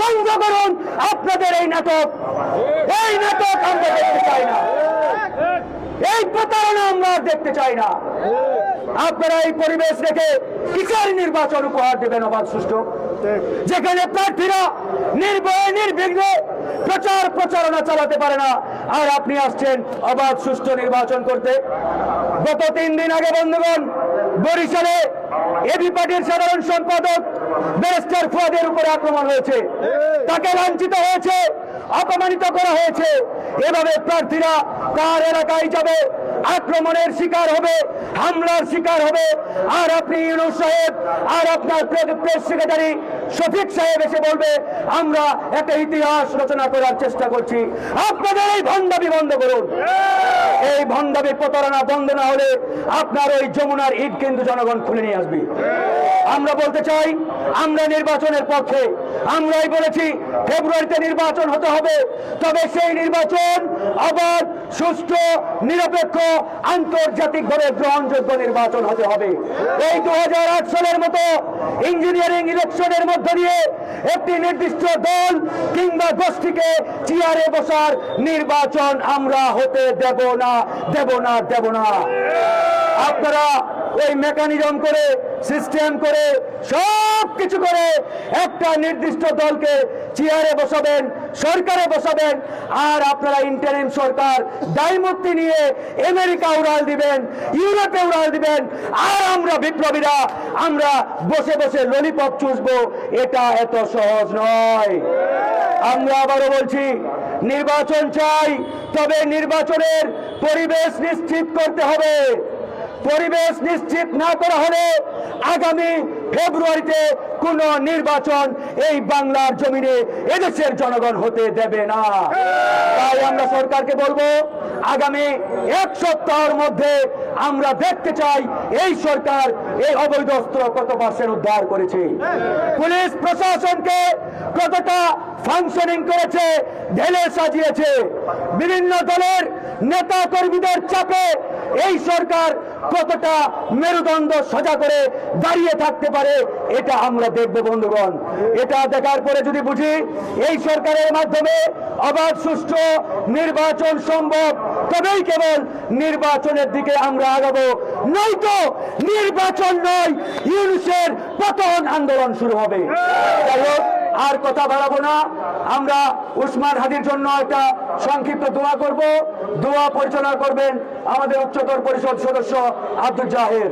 বন্ধ করুন আপনাদের এই নাটক আমরা দেখতে চাই না, এই প্রতারণা আমরা দেখতে চাই না। আপনারা এই পরিবেশ রেখে কিসের নির্বাচন উপহার দেবেন অবাধ সুষ্ঠু, যেখানে প্রার্থীরা নির্ভয়ে নির্বিঘ্নে প্রচারণা চালাতে পারে না, আর আপনি আসছেন অবাধ সুষ্ঠু নির্বাচন করতে। গত 3 দিন আগে বন্ধুগণ বরিশালে এবি পার্টির সাধারণ সম্পাদক ব্যারিস্টার ফুয়াদের উপরে আক্রমণ হয়েছে, তাকে লাঞ্ছিত হয়েছে, অপমানিত করা হয়েছে। এভাবে প্রার্থীরা তার এলাকায় যাবে, আক্রমণের শিকার হবে, হামলার শিকার হবে, আর আপনি ইউনূস সাহেব আর আপনার প্রেস সেক্রেটারি শফিক সাহেব এসে বলবে আমরা একটা ইতিহাস রচনা করার চেষ্টা করছি। আপনাদের এই ভণ্ডামি বন্ধ করুন। এই ভণ্ডামি প্রতারণা বন্ধ না হলে আপনার ওই যমুনার ইট কিন্তু জনগণ খুলে নিয়ে আসবে। আমরা বলতে চাই আমরা নির্বাচনের পক্ষে, আমরাই বলেছি ফেব্রুয়ারিতে নির্বাচন হতে হবে, তবে সেই নির্বাচন অবাধ সুষ্ঠু নিরপেক্ষ আন্তর্জাতিকভাবে গ্রহণযোগ্য নির্বাচন হতে হবে। এই 2008 সালের মতো ইঞ্জিনিয়ারিং ইলেকশনের মধ্য দিয়ে একটি নির্দিষ্ট দল কিংবা গোষ্ঠীকে চেয়ারে বসার নির্বাচন আমরা হতে দেব না। আপনারা ওই মেকানিজম করে সিস্টেম করে সব কিছু করে একটা নির্দিষ্ট দলকে চেয়ারে বসাবেন, সরকারে বসাবেন, আর আপনারা ইন্টারিম সরকার দায় মুক্তি নিয়ে আমেরিকা উড়াল দিবেন, ইউরোপে উড়াল দিবেন, আর আমরা বিপ্লবীরা আমরা বসে বসে ললিপপ চুষবো। এটা এত সহজ নয়। আমরা আবারও বলছি নির্বাচন চাই, তবে নির্বাচনের পরিবেশ নিশ্চিত করতে হবে। পরিবেশ নিশ্চিত না করা হলে আগামী ফেব্রুয়ারিতে কোন নির্বাচন এই বাংলার জমিনে এদেশের জনগণ হতে দেবে না। তাই আমরা সরকারকে বলবো আগামী 1 সপ্তাহের মধ্যে আমরা দেখতে চাই এই সরকার এই অবৈধ অস্ত্র কত পার্সেন্ট উদ্ধার করেছে, পুলিশ প্রশাসনকে কতটা ফাংশনিং করেছে, ঢেলে সাজিয়েছে, বিভিন্ন দলের নেতা কর্মীদের চাপে এই সরকার কতটা মেরুদণ্ড সোজা করে দাঁড়িয়ে থাকতে পারে, এটা আমরা দেখব বন্ধুগণ। এটা দেখার পরে যদি বুঝি এই সরকারের মাধ্যমে অবাধ সুষ্ঠু নির্বাচন সম্ভব, তবেই কেবল নির্বাচনের দিকে আমরা আগাবো, নয়তো নির্বাচন নয় ইউনূসের পতন আন্দোলন শুরু হবে। যাই হোক, আর কথা বাড়াবো না। আমরা উসমান হাদির জন্য একটা সংক্ষিপ্ত দোয়া করব। দোয়া পরিচালনা করবেন আমাদের উচ্চতর পরিষদ সদস্য আব্দুল জাহের।